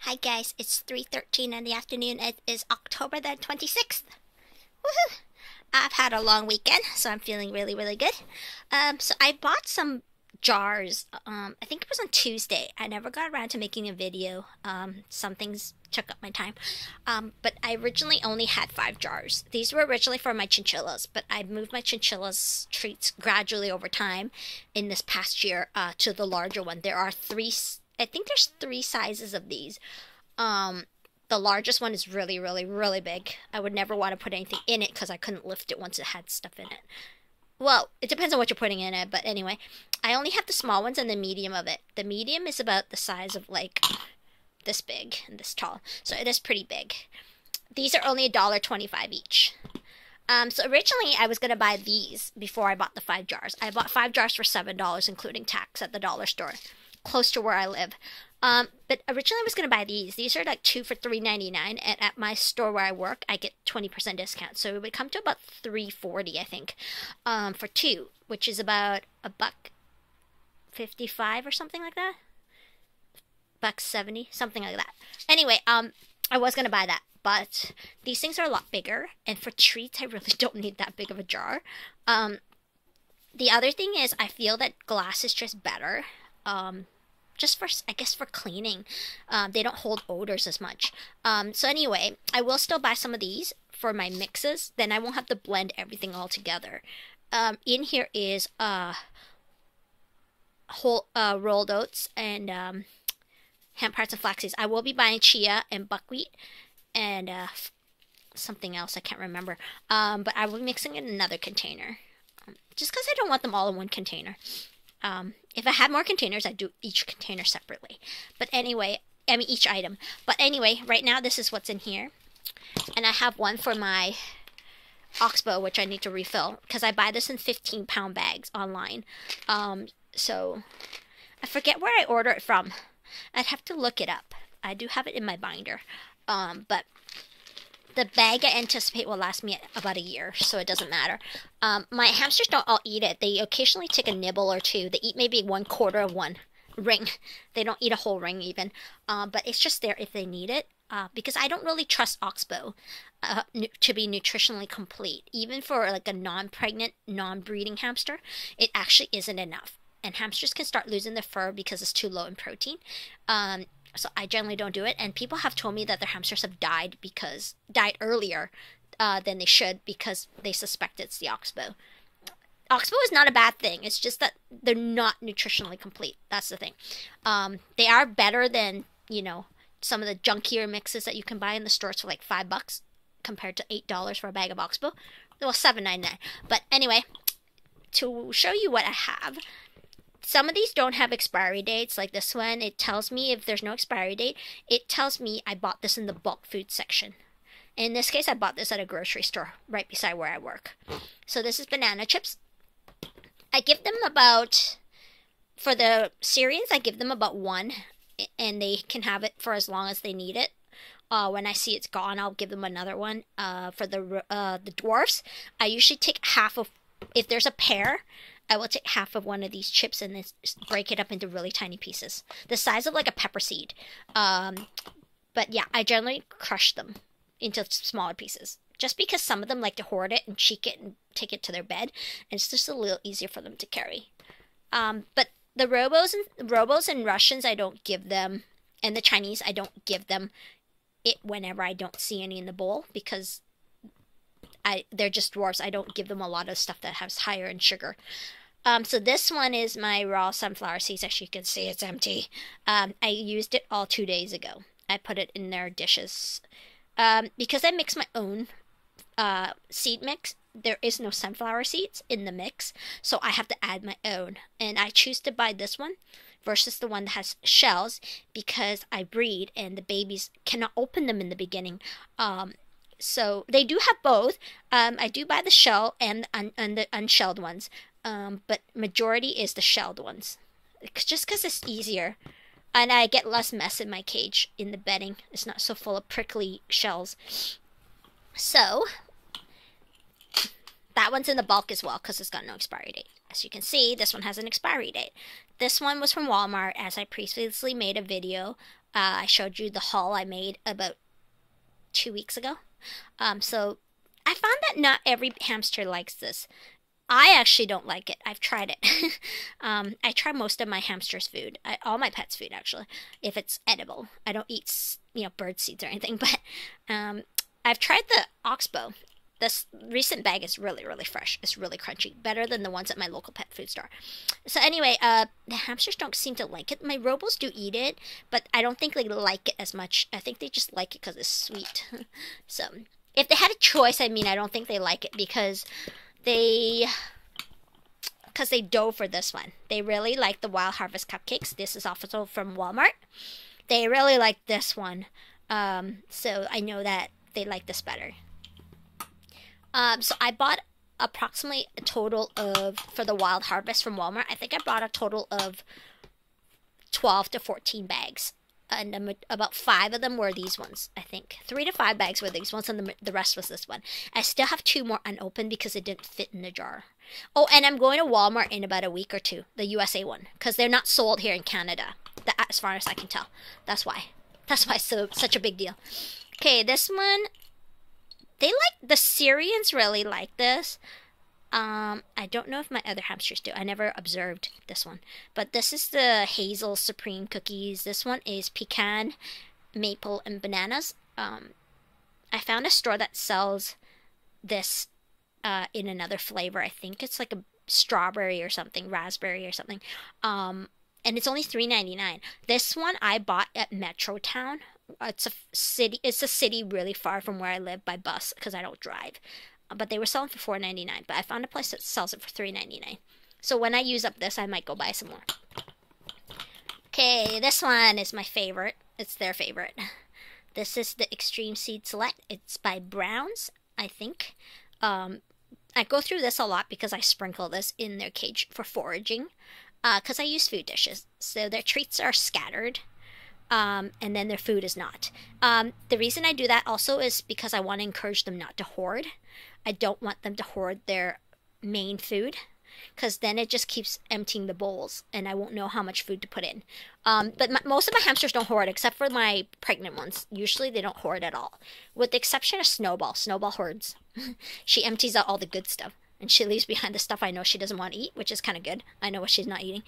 Hi guys, it's 3:13 in the afternoon. It is October the 26th. Woohoo! I've had a long weekend, so I'm feeling really, really good. So I bought some jars. I think it was on Tuesday. I never got around to making a video. Some things took up my time. But I originally only had 5 jars. These were originally for my chinchillas, but I moved my chinchillas treats gradually over time in this past year to the larger one. There are three. I think there's 3 sizes of these. The largest one is really, really, really big. I would never want to put anything in it because I couldn't lift it once it had stuff in it. Well, it depends on what you're putting in it, but anyway, I only have the small ones and the medium of it. The medium is about the size of like this big and this tall, so it is pretty big. These are only $1.25 each. So originally I was going to buy these before I bought the 5 jars. I bought 5 jars for $7, including tax, at the dollar store, close to where I live. But originally I was going to buy these. These are like 2 for $3.99, and at my store where I work, I get 20% discount. So it would come to about $3.40, I think, for 2, which is about $1.55 or something like that. $1.70, something like that. Anyway, I was going to buy that, but these things are a lot bigger, and for treats, I really don't need that big of a jar. The other thing is I feel that glass is just better. Just for, I guess, for cleaning. They don't hold odors as much. So anyway, I will still buy some of these for my mixes. Then I won't have to blend everything all together. In here is whole rolled oats and hemp hearts and flax seeds. I will be buying chia and buckwheat and something else I can't remember. But I will be mixing it in another container. Just because I don't want them all in one container. If I had more containers, I'd do each container separately. But anyway, I mean each item. But anyway, right now this is what's in here. And I have one for my oxbow, which I need to refill. Because I buy this in 15-pound bags online. So, I forget where I order it from. I'd have to look it up. I do have it in my binder. But the bag I anticipate will last me about a year, so it doesn't matter. My hamsters don't all eat it. They occasionally take a nibble or two. They eat maybe 1/4 of one ring. They don't eat a whole ring even. But it's just there if they need it. Because I don't really trust oxbow to be nutritionally complete. Even for like a non-pregnant, non-breeding hamster, it actually isn't enough. And hamsters can start losing their fur because it's too low in protein. So I generally don't do it. And people have told me that their hamsters have died earlier than they should because they suspect it's the oxbow. Oxbow is not a bad thing. It's just that they're not nutritionally complete. That's the thing. They are better than, you know, some of the junkier mixes that you can buy in the stores for like $5 compared to $8 for a bag of oxbow. Well, $7.99. But anyway, to show you what I have. Some of these don't have expiry dates, like this one. It tells me if there's no expiry date. It tells me I bought this in the bulk food section. In this case, I bought this at a grocery store right beside where I work. So this is banana chips. I give them about, for the Syrians, I give them about 1, and they can have it for as long as they need it. When I see it's gone, I'll give them another one. For the dwarfs, I usually take half of, if there's a pair, I will take half of one of these chips and then break it up into really tiny pieces. The size of like a pepper seed. But yeah, I generally crush them into smaller pieces. Just because some of them like to hoard it and cheek it and take it to their bed. And it's just a little easier for them to carry. But the Robos and Russians, I don't give them. And the Chinese, I don't give them it whenever I don't see any in the bowl. Because they're just dwarfs. I don't give them a lot of stuff that has higher in sugar. So this one is my raw sunflower seeds. As you can see, it's empty. I used it all 2 days ago. I put it in their dishes. Because I mix my own seed mix, there is no sunflower seeds in the mix. So I have to add my own. And I choose to buy this one versus the one that has shells because I breed and the babies cannot open them in the beginning. So they do have both. I do buy the shell and the unshelled ones. But majority is the shelled ones. Just because it's easier. And I get less mess in my cage in the bedding. It's not so full of prickly shells. So, that one's in the bulk as well because it's got no expiry date. As you can see, this one has an expiry date. This one was from Walmart, as I previously made a video I showed you the haul I made about 2 weeks ago. So I found that not every hamster likes this. I actually don't like it. I've tried it. I try most of my hamster's food, all my pets' food actually, if it's edible. I don't eat, bird seeds or anything. But I've tried the oxbow. This recent bag is really, really fresh. It's really crunchy, better than the ones at my local pet food store. So anyway, the hamsters don't seem to like it. My robos do eat it, but I don't think they like it as much. I think they just like it because it's sweet. So if they had a choice, I don't think they like it because they dove for this one. They really like the Wild Harvest cupcakes. This is also from Walmart. They really like this one. So I know that they like this better. So I bought approximately a total of, for the Wild Harvest from Walmart, I think I bought a total of 12 to 14 bags. And about 5 of them were these ones, I think. 3 to 5 bags were these ones, and the rest was this one. I still have 2 more unopened because it didn't fit in the jar. Oh, and I'm going to Walmart in about a week or 2, the USA one, because they're not sold here in Canada, as far as I can tell. That's why. That's why it's such a big deal. Okay, this one, the Syrians really like this. I don't know if my other hamsters do. I never observed this one. But this is the Hazel Supreme cookies. This one is pecan, maple, and bananas. I found a store that sells this in another flavor. I think it's like a strawberry or something, raspberry or something. And it's only $3.99. This one I bought at Metrotown. It's a city really far from where I live by bus because I don't drive. But they were selling for $4.99. But I found a place that sells it for $3.99. So when I use up this, I might go buy some more. Okay, this one is my favorite. It's their favorite. This is the Extreme Seed Select. It's by Browns, I think. I go through this a lot because I sprinkle this in their cage for foraging. Because I use food dishes. So their treats are scattered. And then their food is not. The reason I do that also is because I want to encourage them not to hoard. I don't want them to hoard their main food because then it just keeps emptying the bowls and I won't know how much food to put in. But most of my hamsters don't hoard except for my pregnant ones. Usually they don't hoard at all. With the exception of Snowball. Snowball hoards. She empties out all the good stuff and she leaves behind the stuff I know she doesn't want to eat, which is kind of good. I know what she's not eating.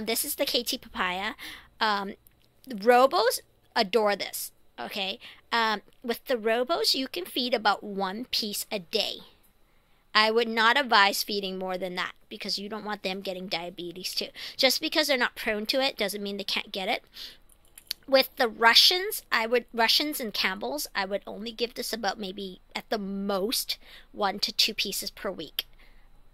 This is the KT Papaya. Robos adore this, okay? With the robos, you can feed about 1 piece a day. I would not advise feeding more than that because you don't want them getting diabetes too. Just because they're not prone to it doesn't mean they can't get it. With the Russians and Campbells, I would only give this about maybe at the most 1 to 2 pieces per week.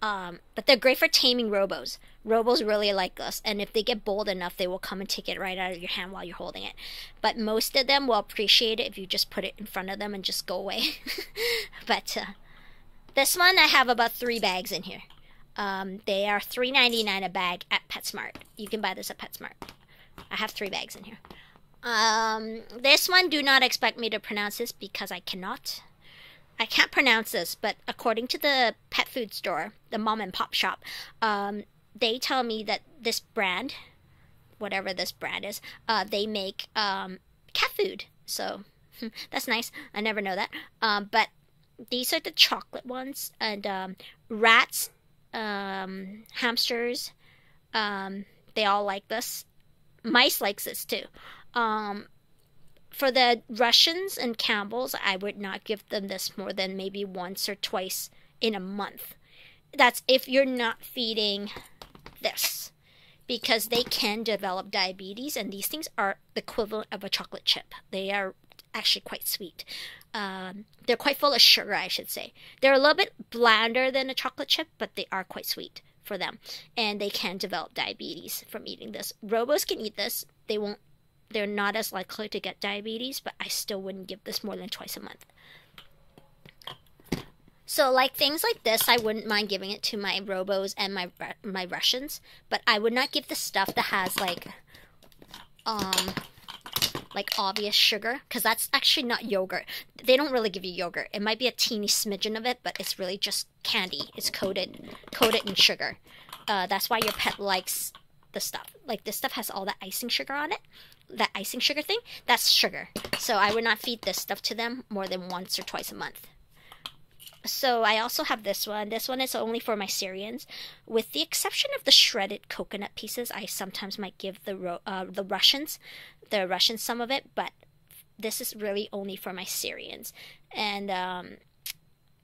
But they're great for taming robos. Robos really like this, and if they get bold enough, they will come and take it right out of your hand while you're holding it. But most of them will appreciate it if you just put it in front of them and just go away. But this one, I have about 3 bags in here. They are $3.99 a bag at PetSmart. You can buy this at PetSmart. I have 3 bags in here. This one, do not expect me to pronounce this because I cannot. I can't pronounce this, but according to the pet food store, the mom and pop shop, they tell me that this brand, whatever this brand is, they make cat food. So that's nice. I never know that. But these are the chocolate ones, and rats, hamsters, they all like this. Mice likes this too. For the Russians and Campbells, I would not give them this more than maybe once or twice in a month. That's if you're not feeding this. Because they can develop diabetes, and these things are the equivalent of a chocolate chip. They are actually quite sweet. They're quite full of sugar, I should say. They're a little bit blander than a chocolate chip, but they are quite sweet for them. And they can develop diabetes from eating this. Robos can eat this. They're not as likely to get diabetes, but I still wouldn't give this more than twice a month. So, like things like this, I wouldn't mind giving it to my robos and my Russians, but I would not give the stuff that has like obvious sugar, because that's actually not yogurt. They don't really give you yogurt. It might be a teeny smidgen of it, but it's really just candy. It's coated in sugar. That's why your pet likes the stuff. Like this stuff has all that icing sugar on it. that icing sugar thing, that's sugar. So I would not feed this stuff to them more than once or twice a month. So I also have this one. This one is only for my Syrians. With the exception of the shredded coconut pieces, I sometimes might give the Russians some of it, but this is really only for my Syrians. And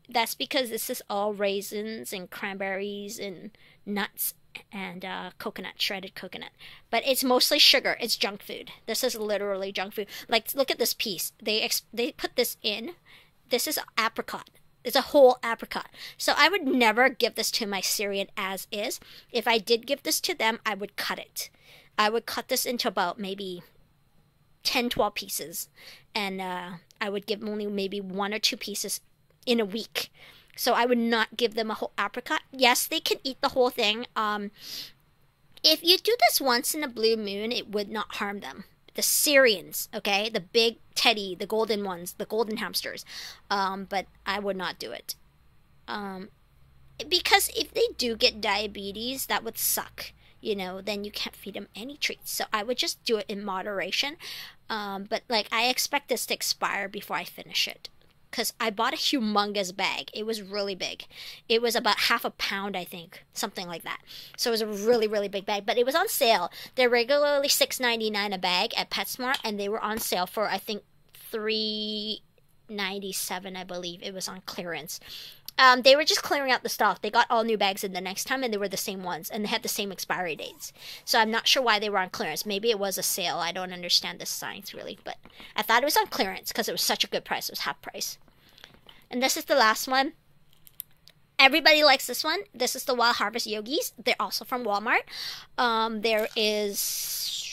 that's because this is all raisins and cranberries and nuts and coconut, shredded coconut. But it's mostly sugar. It's junk food. This is literally junk food. Like, look at this piece. They put this in. This is apricot. It's a whole apricot. So I would never give this to my Syrian as is. If I did give this to them, I would cut it. I would cut this into about maybe 10, 12 pieces. And I would give only maybe 1 or 2 pieces in a week. So I would not give them a whole apricot. Yes, they can eat the whole thing. If you do this once in a blue moon, it would not harm them. The Syrians, okay? The big teddy, the golden ones, the golden hamsters. But I would not do it. Because if they do get diabetes, that would suck. You know, then you can't feed them any treats. So I would just do it in moderation. But, like, I expect this to expire before I finish it. Because I bought a humongous bag. It was really big. It was about half a pound, I think. Something like that. So it was a really, really big bag. But it was on sale. They're regularly $6.99 a bag at PetSmart. And they were on sale for, I think, $3.97, I believe. It was on clearance. They were just clearing out the stock. They got all new bags in the next time, and they were the same ones, and they had the same expiry dates. So I'm not sure why they were on clearance. Maybe it was a sale. I don't understand the science, really, but I thought it was on clearance because it was such a good price. It was half price. And this is the last one. Everybody likes this one. This is the Wild Harvest Yogis. They're also from Walmart. There is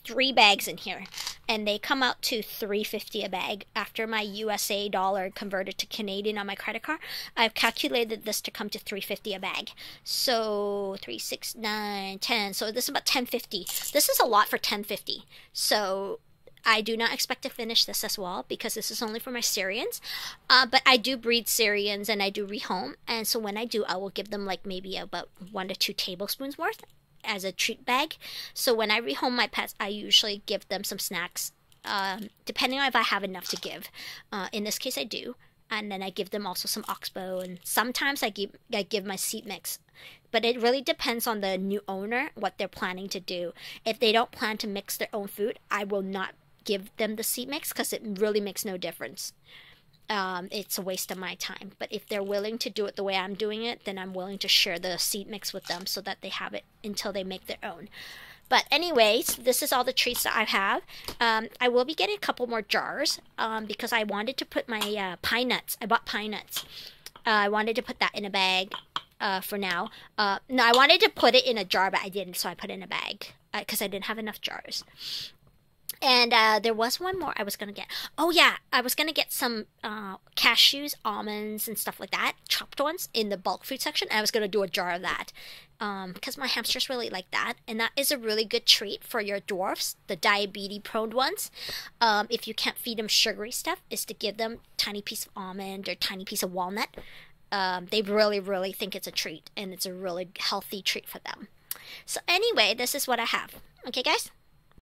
3 bags in here, and they come out to $3.50 a bag. After my USA dollar converted to Canadian on my credit card, I've calculated this to come to $3.50 a bag. So 3, 6, 9, 10. So this is about $10.50. This is a lot for $10.50. So I do not expect to finish this as well because this is only for my Syrians. But I do breed Syrians and I do rehome. And so when I do, I will give them like maybe about 1 to 2 tablespoons worth as a treat bag. So when I rehome my pets, I usually give them some snacks, depending on if I have enough to give. In this case, I do. And then I give them also some oxbow, and sometimes I give my seed mix. But it really depends on the new owner, what they're planning to do. If they don't plan to mix their own food, I will not give them the seed mix because it really makes no difference. It's a waste of my time. But if they're willing to do it the way I'm doing it, then I'm willing to share the seed mix with them so that they have it until they make their own. But anyways, this is all the treats that I have. I will be getting a couple more jars because I wanted to put my pine nuts. I bought pine nuts. I wanted to put that in a bag for now. No, I wanted to put it in a jar, but I didn't, so I put it in a bag because I didn't have enough jars. And there was one more I was going to get. Oh, yeah. I was going to get some cashews, almonds, and stuff like that. Chopped ones in the bulk food section. And I was going to do a jar of that. Because my hamsters really like that. And that is a really good treat for your dwarfs, the diabetes-prone ones. If you can't feed them sugary stuff, is to give them a tiny piece of almond or tiny piece of walnut. They really, really think it's a treat. And it's a really healthy treat for them. So anyway, this is what I have. Okay, guys?